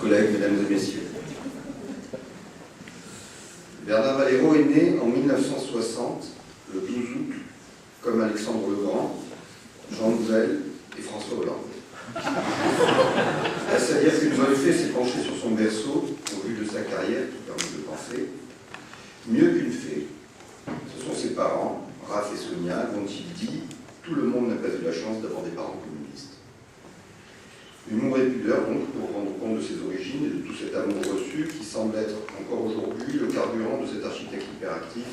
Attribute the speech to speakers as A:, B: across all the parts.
A: collègues, mesdames et messieurs. Bernard Valero est né en 1960, le 12 août, comme Alexandre le Grand, Jean Nouvel et François Hollande. C'est-à-dire qu'une bonne fée s'est penchée sur son berceau, au vu de sa carrière, qui permet de penser. Mieux qu'une fée, ce sont ses parents, Raph et Sonia, dont il dit « Tout le monde n'a pas eu la chance d'avoir des parents communistes ». Humour et pudeur, donc, pour rendre compte de ses origines et de tout cet amour reçu qui semble être encore aujourd'hui le carburant de cet architecte hyperactif.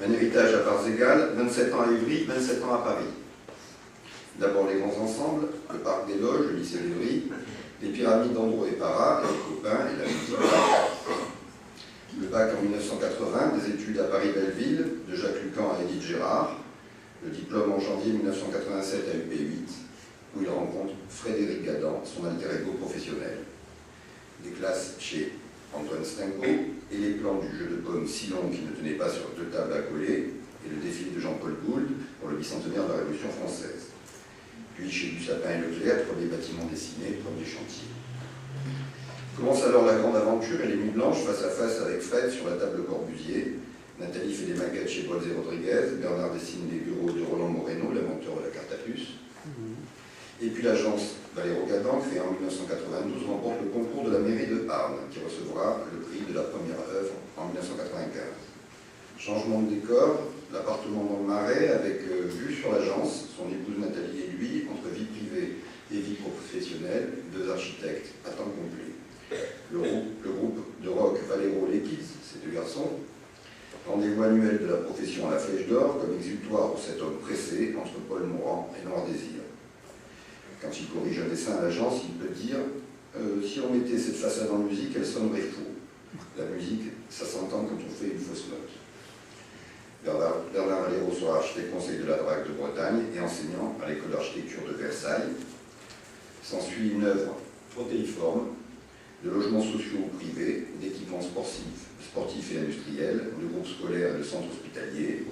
A: Un héritage à parts égales, 27 ans à Ivry, 27 ans à Paris. D'abord les grands ensembles, le parc des Loges, le lycée d'Ivry, les pyramides d'Andro et Para, et les copains et la musique. Le bac en 1980, des études à Paris-Belleville, de Jacques Lucan à Édith Gérard, le diplôme en janvier 1987 à UP8, où il rencontre Frédéric Gadan, son alter ego professionnel. Des classes chez Antoine Stingo et les plans du jeu de pommes si long qui ne tenait pas sur 2 tables à coller, et le défilé de Jean-Paul Gould pour le bicentenaire de la Révolution française. Puis chez Dussapin et Leclerc, premier bâtiment dessiné, premier chantier. Commence alors la grande aventure et les nuits blanches face à face avec Fred sur la table Corbusier. Nathalie fait des maquettes chez Bolz et Rodriguez, Bernard dessine les bureaux de Roland Moreno, l'inventeur de la carte à puce. Et puis l'agence Valero Gadan, créée en 1992, remporte le concours de la mairie de Arles, qui recevra le prix de la première œuvre en 1995. Changement de décor, l'appartement dans le Marais, avec vue sur l'agence, son épouse Nathalie et lui, entre vie privée et vie professionnelle, 2 architectes à temps complet. Le groupe de rock Valero Les Kids, ces 2 garçons, rendez-vous annuel de la profession à la Flèche d'Or, comme exutoire pour cet homme pressé entre Paul Morand et Noir Désir. Quand il corrige un dessin à l'agence, il peut dire si on mettait cette façade en musique, elle sonnerait faux. La musique, ça s'entend quand on fait une fausse note. Bernard Valero sera architecte conseil de la DRAC de Bretagne et enseignant à l'école d'architecture de Versailles. S'ensuit une œuvre protéiforme de logements sociaux ou privés, d'équipements sportifs et industriels, de groupes scolaires et de centres hospitaliers.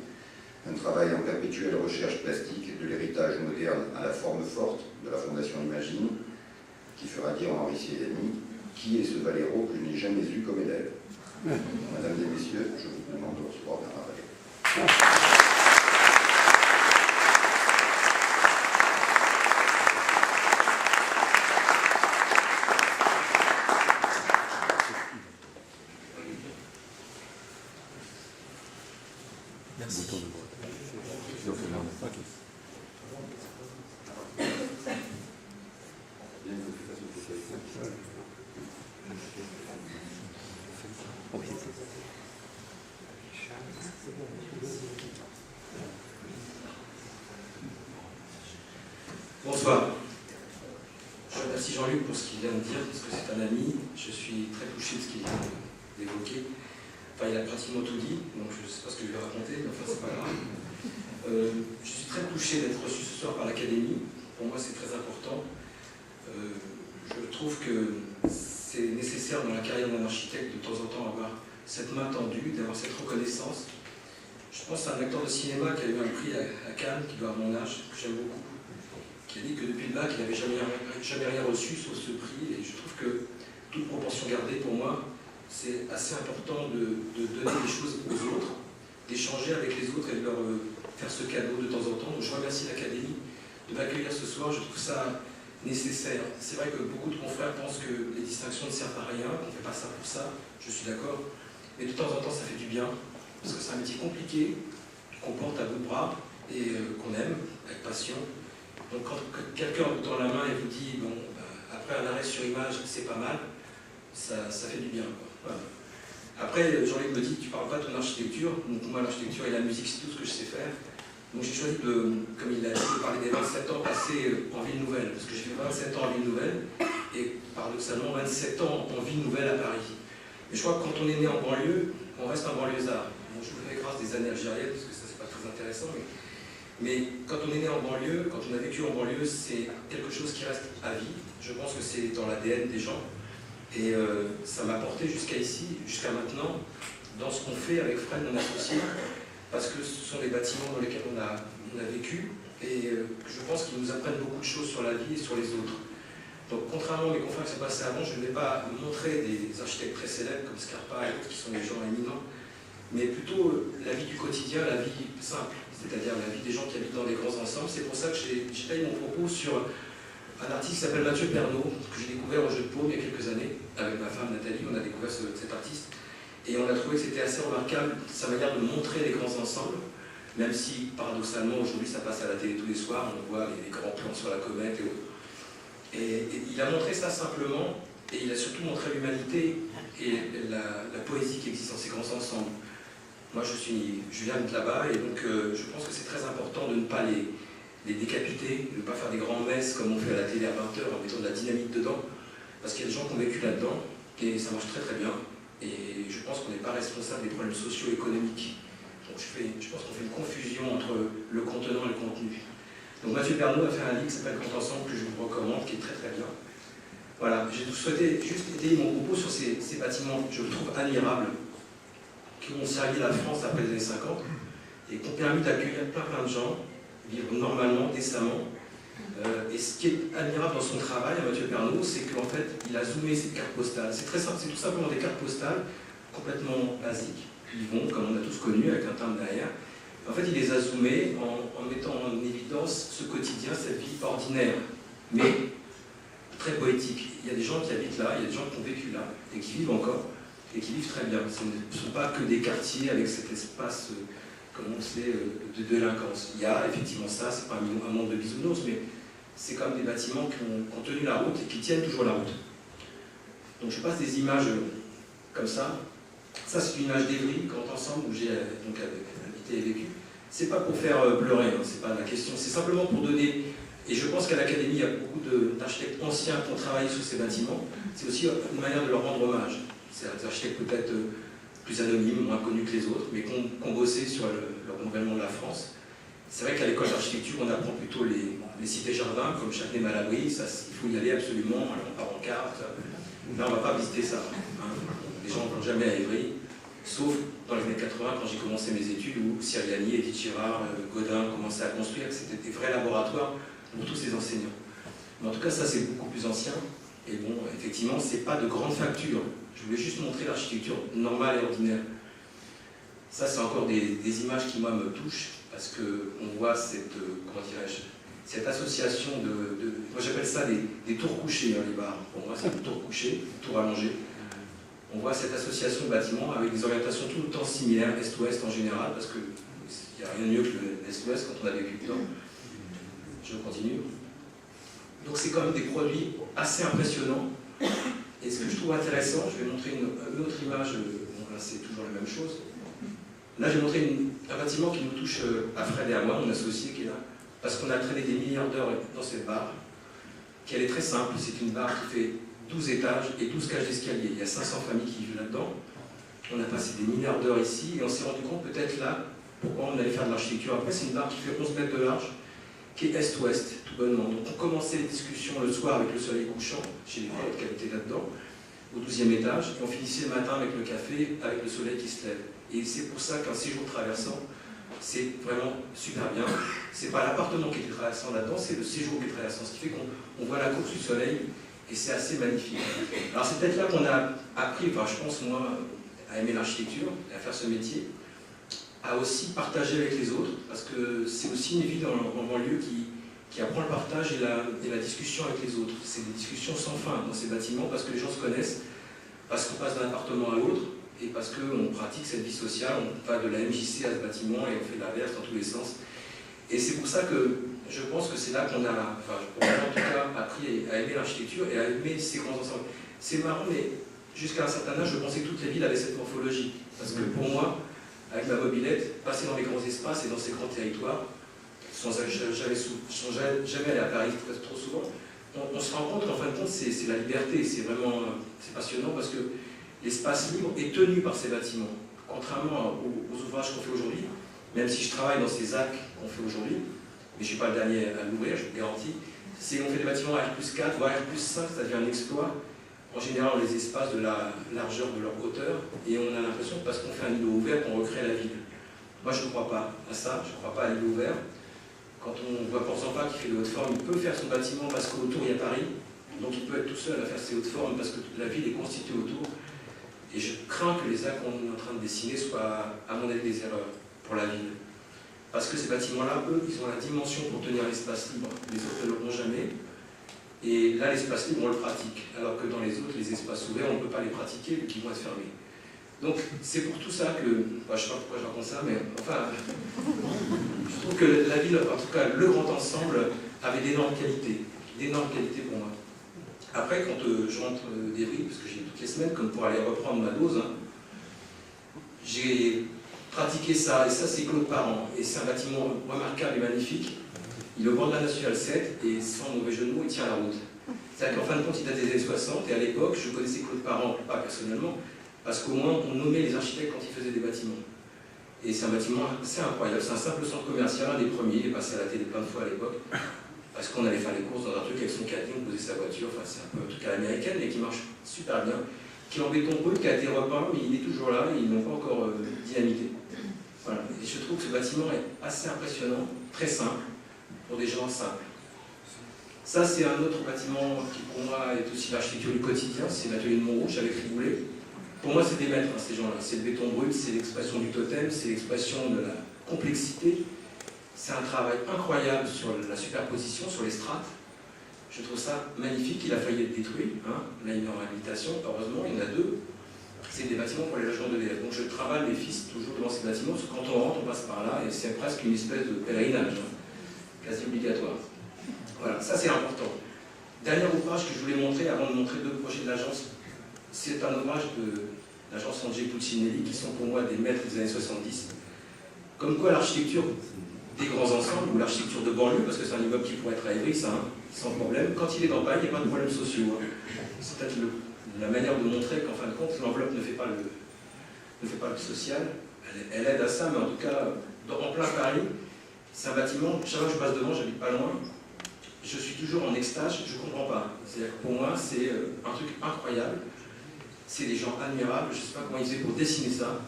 A: Un travail en perpétuelle recherche plastique de l'héritage moderne à la forme forte de la Fondation Imagine, qui fera dire à Henri Siedani qui est ce Valero que je n'ai jamais eu comme élève. Mesdames et messieurs, je vous demande de recevoir Bernard Valero.
B: Bonsoir. Je remercie Jean-Luc pour ce qu'il vient de dire, parce que c'est un ami. Je suis très touché de ce qu'il vient d'évoquer. Enfin, il a pratiquement tout dit, donc je ne sais pas ce que je vais raconter, mais enfin, c'est pas grave. Je suis très touché d'être reçu ce soir par l'Académie. Pour moi, c'est très important. Je trouve que c'est nécessaire dans la carrière d'un architecte de temps en temps avoir cette main tendue, d'avoir cette reconnaissance. Je pense à un acteur de cinéma qui a eu un prix à Cannes, qui doit avoir mon âge, que j'aime beaucoup, qui a dit que depuis le bac, il n'avait jamais rien reçu sauf ce prix. Et je trouve que, toute proportion gardée, pour moi, c'est assez important de donner des choses aux autres, d'échanger avec les autres et de leur faire ce cadeau de temps en temps. Donc je remercie l'Académie de m'accueillir ce soir, je trouve ça nécessaire. C'est vrai que beaucoup de confrères pensent que les distinctions ne servent à rien, qu'on ne fait pas ça pour ça, je suis d'accord. Mais de temps en temps, ça fait du bien, parce que c'est un métier compliqué, qu'on porte à bout de bras et qu'on aime, avec passion. Donc quand quelqu'un vous tend la main et vous dit bon, après un arrêt sur image, c'est pas mal, ça fait du bien, quoi. Voilà. Après, Jean-Luc me dit tu parles pas de ton architecture. Donc moi, l'architecture et la musique, c'est tout ce que je sais faire. Donc j'ai choisi comme il l'a dit, de parler des 27 ans passés en ville nouvelle, parce que j'ai fait 27 ans en ville nouvelle et paradoxalement 27 ans en ville nouvelle à Paris. Mais je crois que quand on est né en banlieue, on reste un banlieusard. Bon, je vous fais grâce des années algériennes, parce que ça c'est pas très intéressant, mais quand on est né en banlieue, quand on a vécu en banlieue, c'est quelque chose qui reste à vie. Je pense que c'est dans l'ADN des gens. Et ça m'a porté jusqu'à ici, jusqu'à maintenant, dans ce qu'on fait avec Fred, mon associé, parce que ce sont des bâtiments dans lesquels on a vécu, et je pense qu'ils nous apprennent beaucoup de choses sur la vie et sur les autres. Donc, contrairement à mes confrères qui sont passés avant, je ne vais pas montrer des architectes très célèbres comme Scarpa et autres qui sont des gens éminents, mais plutôt la vie du quotidien, la vie simple, c'est-à-dire la vie des gens qui habitent dans des grands ensembles. C'est pour ça que j'ai taillé mon propos sur un artiste qui s'appelle Mathieu Pernaut, que j'ai découvert au Jeu de Paume il y a quelques années, avec ma femme Nathalie. On a découvert cet artiste, et on a trouvé que c'était assez remarquable sa manière de montrer les grands ensembles, même si, paradoxalement, aujourd'hui, ça passe à la télé tous les soirs, on voit les grands plans sur la comète et autres. Et il a montré ça simplement, et il a surtout montré l'humanité et la poésie qui existe dans ces grands ensembles. Moi, je viens de là-bas, et donc je pense que c'est très important de ne pas les décapiter, de ne pas faire des grandes messes comme on fait à la télé à 20h en mettant de la dynamite dedans, parce qu'il y a des gens qui ont vécu là-dedans, et ça marche très très bien. Et je pense qu'on n'est pas responsable des problèmes socio-économiques. Donc je pense qu'on fait une confusion entre le contenant et le contenu. Donc Mathieu Pernaut a fait un livre qui s'appelle Grand Ensemble, que je vous recommande, qui est très très bien. Voilà, j'ai souhaité juste étayer mon propos sur ces bâtiments que je trouve admirables, qui ont servi la France après les années 50, et qui ont permis d'accueillir plein de gens, vivre normalement, décemment. Et ce qui est admirable dans son travail, à Mathieu Pernaut, c'est qu'en fait, il a zoomé ces cartes postales. C'est très simple, c'est tout simplement des cartes postales complètement basiques, qui vont, comme on a tous connu, avec un timbre derrière. En fait, il les a zoomés en mettant en évidence ce quotidien, cette vie ordinaire, mais très poétique. Il y a des gens qui habitent là, il y a des gens qui ont vécu là, et qui vivent encore, et qui vivent très bien. Ce ne sont pas que des quartiers avec cet espace, comme on sait, de délinquance. Il y a effectivement ça, c'est pas un monde de bisounours, mais c'est comme des bâtiments qui ont tenu la route et qui tiennent toujours la route. Donc je passe des images comme ça. Ça, c'est une image d'Evry, Grand Ensemble, où j'ai donc habité et vécu. C'est pas pour faire pleurer, hein, c'est pas la question, c'est simplement pour donner. Et je pense qu'à l'Académie, il y a beaucoup d'architectes anciens qui ont travaillé sur ces bâtiments. C'est aussi une manière de leur rendre hommage. C'est des architectes peut-être plus anonymes, moins connus que les autres, mais qui ont bossé sur le renouvellement de la France. C'est vrai qu'à l'école d'architecture, on apprend plutôt les cités-jardins, comme Châtenay-Malabry, ça, il faut y aller absolument, on part en carte. Là, on ne va pas visiter ça. Hein. Les gens ne vont jamais à Évry, sauf dans les années 80, quand j'ai commencé mes études, où Siriani, Edith Girard, Godin commençaient à construire, que c'était des vrais laboratoires pour tous ces enseignants. Mais en tout cas, ça, c'est beaucoup plus ancien. Et bon, effectivement, ce n'est pas de grande facture. Je voulais juste montrer l'architecture normale et ordinaire. Ça, c'est encore des images qui, moi, me touchent, parce qu'on voit cette, comment dirais-je, cette association moi j'appelle ça des tours couchés, hein, les bars. Pour moi, c'est des tours couchés, tours allongés. On voit cette association de bâtiments avec des orientations tout le temps similaires, est-ouest en général, parce qu'il n'y a rien de mieux que l'est-ouest quand on a vécu dedans. Je continue. Donc c'est quand même des produits assez impressionnants. Et ce que je trouve intéressant, je vais montrer une autre image, bon, là c'est toujours la même chose. Là, je vais montrer un bâtiment qui nous touche à Fred et à moi, mon associé qui est là, parce qu'on a traîné des milliards d'heures dans cette barre, qui est très simple. C'est une barre qui fait 12 étages et 12 cages d'escalier. Il y a 500 familles qui vivent là-dedans. On a passé des milliards d'heures ici et on s'est rendu compte peut-être là pourquoi on allait faire de l'architecture. Après, c'est une barre qui fait 11 mètres de large, qui est est-ouest, tout bonnement. Donc on commençait les discussions le soir avec le soleil couchant, chez les potes qui habitaient là-dedans, au 12e étage, et on finissait le matin avec le café, avec le soleil qui se lève. Et c'est pour ça qu'un séjour traversant, c'est vraiment super bien. C'est pas l'appartement qui est traversant là-dedans, c'est le séjour qui est traversant, ce qui fait qu'on voit la course du soleil, et c'est assez magnifique. Alors c'est peut-être là qu'on a appris, enfin je pense moi, à aimer l'architecture, à faire ce métier, à aussi partager avec les autres, parce que c'est aussi une vie en banlieue qui apprend le partage et la discussion avec les autres. C'est des discussions sans fin dans ces bâtiments, parce que les gens se connaissent, parce qu'on passe d'un appartement à l'autre, et parce qu'on pratique cette vie sociale, on va de la MJC à ce bâtiment et on fait l'inverse dans tous les sens. Et c'est pour ça que je pense que c'est là qu'on a, enfin, pour moi en tout cas, appris à aimer l'architecture et à aimer ces grands ensembles. C'est marrant, mais jusqu'à un certain âge, je pensais que toutes les villes avaient cette morphologie. Parce que pour moi, avec ma mobilette, passer dans les grands espaces et dans ces grands territoires, sans jamais aller à Paris trop souvent, on se rend compte qu'en fin de compte, c'est la liberté, c'est passionnant parce que l'espace libre est tenu par ces bâtiments. Contrairement aux ouvrages qu'on fait aujourd'hui, même si je travaille dans ces actes qu'on fait aujourd'hui, mais je ne suis pas le dernier à l'ouvrir, je vous garantis, c'est on fait des bâtiments à R+4 voire R+5, ça devient un exploit. En général, on les espace de la largeur de leur hauteur, et on a l'impression que parce qu'on fait un îlot ouvert, qu'on recrée la ville. Moi, je ne crois pas à ça, je ne crois pas à l'îlot ouvert. Quand on voit Port-Zampa qui fait de haute forme, il peut faire son bâtiment parce qu'autour il y a Paris, Donc il peut être tout seul à faire ses hautes formes parce que toute la ville est constituée autour. Et je crains que les actes qu'on est en train de dessiner soient, à mon avis, des erreurs pour la ville. Parce que ces bâtiments-là, eux, ils ont la dimension pour tenir l'espace libre. Les autres ne l'auront jamais. Et là, l'espace libre, on le pratique. Alors que dans les autres, les espaces ouverts, on ne peut pas les pratiquer vu qu'ils vont être fermés. Donc c'est pour tout ça que, je ne sais pas pourquoi je raconte ça, mais enfin, je trouve que la ville, en tout cas le grand ensemble, avait d'énormes qualités pour moi. Après, quand je rentre d'Evry, parce que j'y vais toutes les semaines, comme pour aller reprendre ma dose, hein, j'ai pratiqué ça, et ça c'est Claude Parent, et c'est un bâtiment remarquable et magnifique. Il est au bord de la Nationale 7, et sans mauvais jeu de mots, il tient la route. C'est-à-dire qu'en fin de compte, il date des années 60, et à l'époque, je connaissais Claude Parent, pas personnellement, parce qu'au moins on nommait les architectes quand ils faisaient des bâtiments. Et c'est un bâtiment assez incroyable, c'est un simple centre commercial, un des premiers, il est passé à la télé plein de fois à l'époque, parce qu'on allait faire les courses dans un truc avec son caddie, on posait sa voiture, enfin c'est un peu un truc à l'américaine, mais qui marche super bien, qui est en béton brut, qui a été repeint, mais il est toujours là, et ils n'ont pas encore dynamité. Voilà. Et je trouve que ce bâtiment est assez impressionnant, très simple, pour des gens simples. Ça c'est un autre bâtiment qui pour moi est aussi l'architecture du quotidien, c'est l'atelier de Montrouge avec Riboulet. Pour moi, c'est des maîtres, hein, ces gens-là. C'est le béton brut, c'est l'expression du totem, c'est l'expression de la complexité. C'est un travail incroyable sur la superposition, sur les strates. Je trouve ça magnifique. Il a failli être détruit. Hein. Là, il est en réhabilitation. Heureusement, il y en a deux. C'est des bâtiments pour les logements d'EDF. Donc, je travaille mes fils toujours devant ces bâtiments, parce que quand on rentre, on passe par là, et c'est presque une espèce de pèlerinage, hein, quasi obligatoire. Voilà, ça c'est important. Dernier ouvrage que je voulais montrer, avant de montrer deux projets de l'agence, c'est un ouvrage de l'agence André Puccinelli, qui sont pour moi des maîtres des années 70. Comme quoi l'architecture des grands ensembles, ou l'architecture de banlieue, parce que c'est un immeuble qui pourrait être à Évry, ça, hein, sans problème, quand il est dans Paris, il n'y a pas de problèmes sociaux. Hein. C'est peut-être la manière de montrer qu'en fin de compte, l'enveloppe ne fait pas le social. Elle aide à ça, mais en tout cas, en plein Paris, c'est un bâtiment, chaque fois que je passe devant, j'habite pas loin, je suis toujours en extase, je ne comprends pas. C'est-à-dire que pour moi, c'est un truc incroyable. C'est des gens admirables, je ne sais pas comment ils faisaient pour dessiner ça.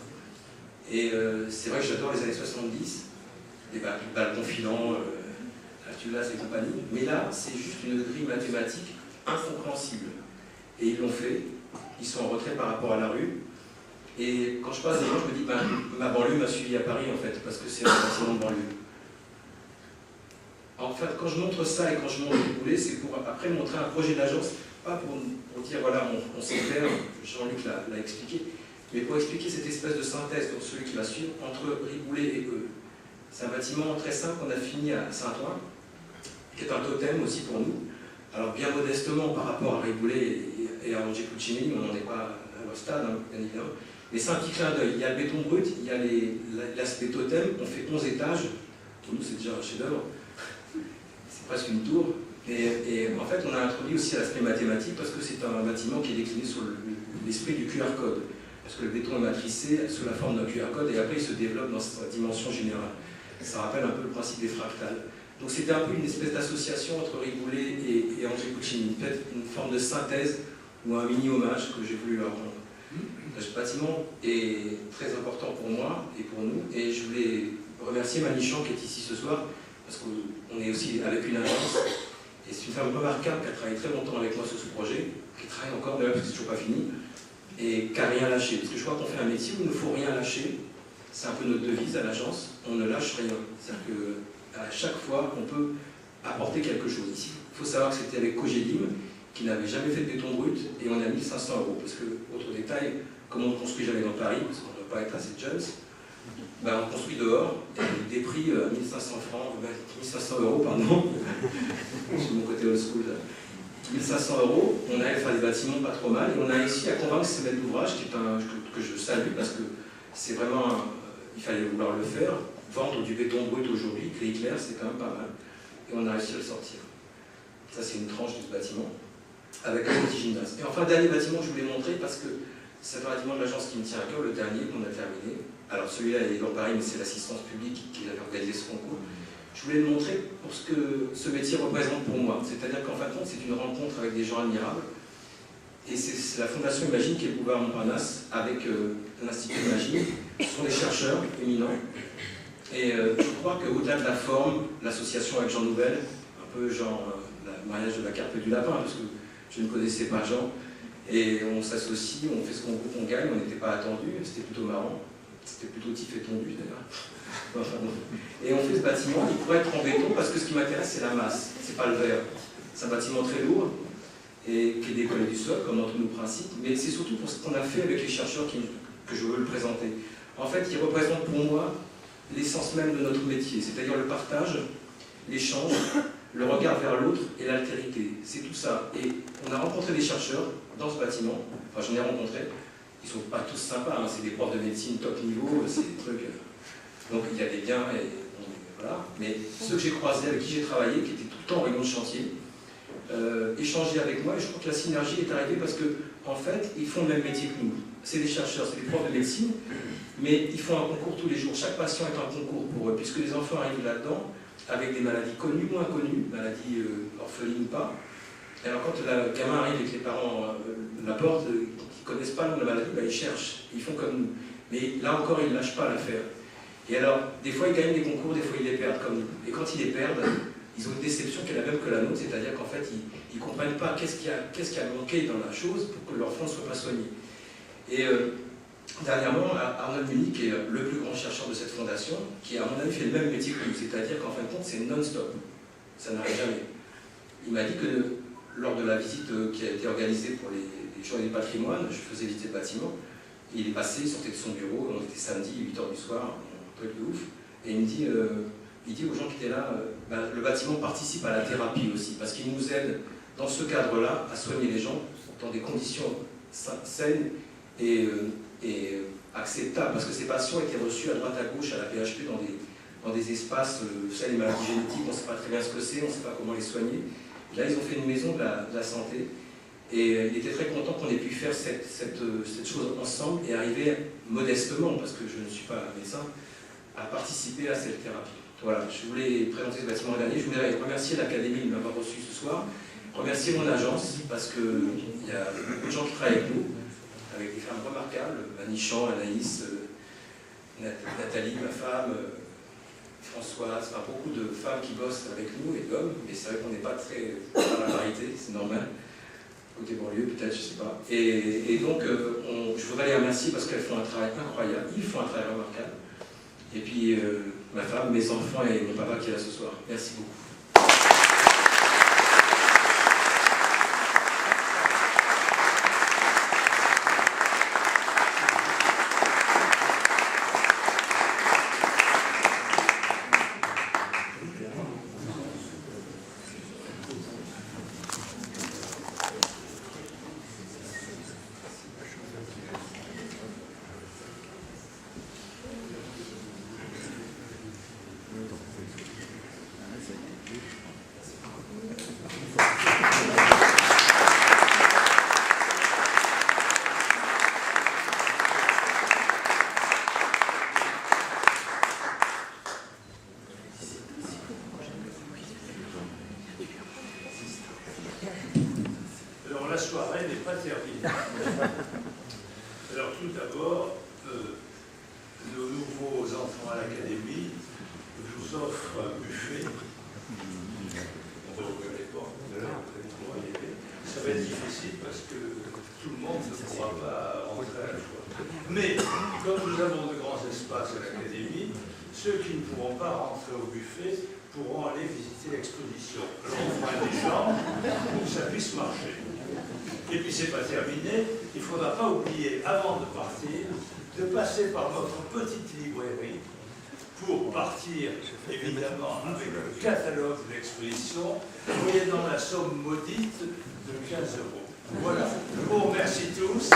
B: Et c'est vrai que j'adore les années 70, les balcons filants, la Tulas et compagnie, mais là, c'est juste une grille mathématique incompréhensible. Et ils l'ont fait, ils sont en retrait par rapport à la rue. Et quand je passe devant, je me dis, ben, ma banlieue m'a suivi à Paris, en fait, parce que c'est un bâtiment de banlieue. En fait, quand je montre ça et quand je montre le boulet, c'est pour après montrer un projet d'agence, pas pour dire, voilà, on sait faire, Jean-Luc l'a expliqué, mais pour expliquer cette espèce de synthèse, pour celui qui va suivre, entre Riboulet et eux. C'est un bâtiment très simple qu'on a fini à Saint-Ouen, qui est un totem aussi pour nous. Alors bien modestement par rapport à Riboulet et à André Puccinelli, on n'en est pas à leur stade, hein, bien évidemment. Mais c'est un petit clin d'œil. Il y a le béton brut, il y a l'aspect totem, on fait 11 étages, pour nous c'est déjà un chef-d'œuvre, c'est presque une tour. Et en fait, on a introduit aussi l'aspect mathématique parce que c'est un bâtiment qui est décliné sur l'esprit du QR code. Parce que le béton est matricé sous la forme d'un QR code et après il se développe dans sa dimension générale. Ça rappelle un peu le principe des fractales. Donc c'était un peu une espèce d'association entre Riboulet et André Puccinelli, peut-être une forme de synthèse ou un mini-hommage que j'ai voulu leur rendre. Ce bâtiment est très important pour moi et pour nous, et je voulais remercier Manichan qui est ici ce soir, parce qu'on est aussi avec une agence, et c'est une femme remarquable qui a travaillé très longtemps avec moi sur ce projet, qui travaille encore d'ailleurs parce que c'est toujours pas fini, et qui n'a rien lâché, parce que je crois qu'on fait un métier où il ne faut rien lâcher, c'est un peu notre devise à l'agence, on ne lâche rien, c'est-à-dire qu'à chaque fois on peut apporter quelque chose. Ici, il faut savoir que c'était avec Cogedim, qui n'avait jamais fait de béton brut, et on a mis 500 €, parce que, autre détail, comme on ne construit jamais dans Paris, parce qu'on ne doit pas être assez jeunes, ben on construit dehors, et des prix 1500 francs, 1500 €, pardon, c'est mon côté old school, 1500 €, on a fait des bâtiments pas trop mal, et on a réussi à convaincre ces maîtres d'ouvrage, que je salue, parce que c'est vraiment, il fallait vouloir le faire, vendre du béton brut aujourd'hui, gris clair, c'est quand même pas mal, et on a réussi à le sortir. Ça c'est une tranche de ce bâtiment, avec un petit gymnase. Et enfin, dernier bâtiment que je voulais montrer, parce que c'est un bâtiment de l'agence qui me tient à cœur, le dernier qu'on a terminé. Alors celui-là il est dans Paris, mais c'est l'assistance publique qui avait organisé ce concours. Je voulais le montrer pour ce que ce métier représente pour moi. C'est-à-dire qu'en fin de compte, c'est une rencontre avec des gens admirables. Et c'est la Fondation Imagine qui est le boulevard Montparnasse, avec l'Institut Imagine. Ce sont des chercheurs éminents. Et je crois qu'au-delà de la forme, l'association avec Jean Nouvel, un peu genre le mariage de la carpe et du lapin, parce que Je ne connaissais pas Jean. Et on s'associe, on fait ce qu'on gagne, on n'était pas attendu, c'était plutôt marrant. C'était plutôt tif et tondu d'ailleurs. Enfin, et on fait ce bâtiment, il pourrait être en béton parce que ce qui m'intéresse c'est la masse, c'est pas le verre. C'est un bâtiment très lourd et qui est décollé du sol, comme dans tous nos principes, mais c'est surtout pour ce qu'on a fait avec les chercheurs que je veux le présenter. En fait, il représente pour moi l'essence même de notre métier, c'est-à-dire le partage, l'échange, le regard vers l'autre et l'altérité. C'est tout ça. Et on a rencontré des chercheurs dans ce bâtiment, enfin j'en ai rencontré, ils ne sont pas tous sympas, hein, c'est des profs de médecine top niveau, c'est des trucs... donc il y a des biens, et voilà. Mais ceux que j'ai croisés, avec qui j'ai travaillé, qui étaient tout le temps en réunion de chantier, échanger avec moi, et je crois que la synergie est arrivée parce que, en fait, ils font le même métier que nous. C'est des chercheurs, c'est des profs de médecine, mais ils font un concours tous les jours. Chaque patient est un concours pour eux, puisque les enfants arrivent là-dedans avec des maladies connues ou inconnues, maladies orphelines ou pas. Et alors quand le gamin arrive et que les parents l'apportent, qui ne connaissent pas la maladie, ben, ils cherchent, ils font comme nous. Mais là encore, ils ne lâchent pas l'affaire. Et alors, des fois ils gagnent des concours, des fois ils les perdent comme nous. Et quand ils les perdent, ils ont une déception qui est la même que la nôtre, c'est-à-dire qu'en fait, ils ne comprennent pas qu'est-ce qui a manqué dans la chose pour que leur enfant ne soit pas soigné. Et dernièrement, Arnold Muniz, qui est le plus grand chercheur de cette fondation, qui à mon avis fait le même métier que nous, c'est-à-dire qu'en fin de compte, c'est non-stop. Ça n'arrête jamais. Il m'a dit que lors de la visite qui a été organisée pour les Journées du patrimoine, je faisais visiter le bâtiment, il est passé, il sortait de son bureau, on était samedi, 8h du soir, un truc de ouf, et il me dit, aux gens qui étaient là, le bâtiment participe à la thérapie aussi, parce qu'il nous aide dans ce cadre-là à soigner les gens dans des conditions saines et acceptables, parce que ces patients étaient reçus à droite à gauche à la PHP dans des espaces, vous savez, les maladies génétiques, on ne sait pas très bien ce que c'est, on ne sait pas comment les soigner. Là, ils ont fait une maison de la santé, et il était très content qu'on ait pu faire cette chose ensemble et arriver modestement, parce que je ne suis pas médecin, à participer à cette thérapie. Voilà, je voulais présenter ce bâtiment l'année. Je voulais remercier l'Académie de m'avoir reçu ce soir, remercier mon agence, parce qu'il y a beaucoup de gens qui travaillent avec nous, avec des femmes remarquables, Manichan, Anaïs, Nathalie, ma femme, Françoise, enfin beaucoup de femmes qui bossent avec nous et d'hommes, mais c'est vrai qu'on n'est pas très à la parité, c'est normal. Côté banlieue, peut-être, je ne sais pas. Et donc, je voudrais les remercier parce qu'elles font un travail incroyable, ils font un travail remarquable. Et puis, ma femme, mes enfants et mon papa qui est là ce soir. Merci beaucoup.
C: La soirée n'est pas terminée. Alors tout d'abord, nos nouveaux enfants à l'Académie vous offrent un buffet. On va ouvrir les portes de là, ça va être difficile parce que tout le monde ne pourra pas rentrer à la fois. Mais comme nous avons de grands espaces à l'Académie, ceux qui ne pourront pas rentrer au buffet pourront aller visiter l'exposition. Alors on fera des chambres pour que ça puisse marcher. Et puis c'est pas terminé, il ne faudra pas oublier, avant de partir, de passer par notre petite librairie pour partir, évidemment, avec le catalogue de l'exposition, moyennant la somme maudite de 15 €. Voilà, je vous remercie tous.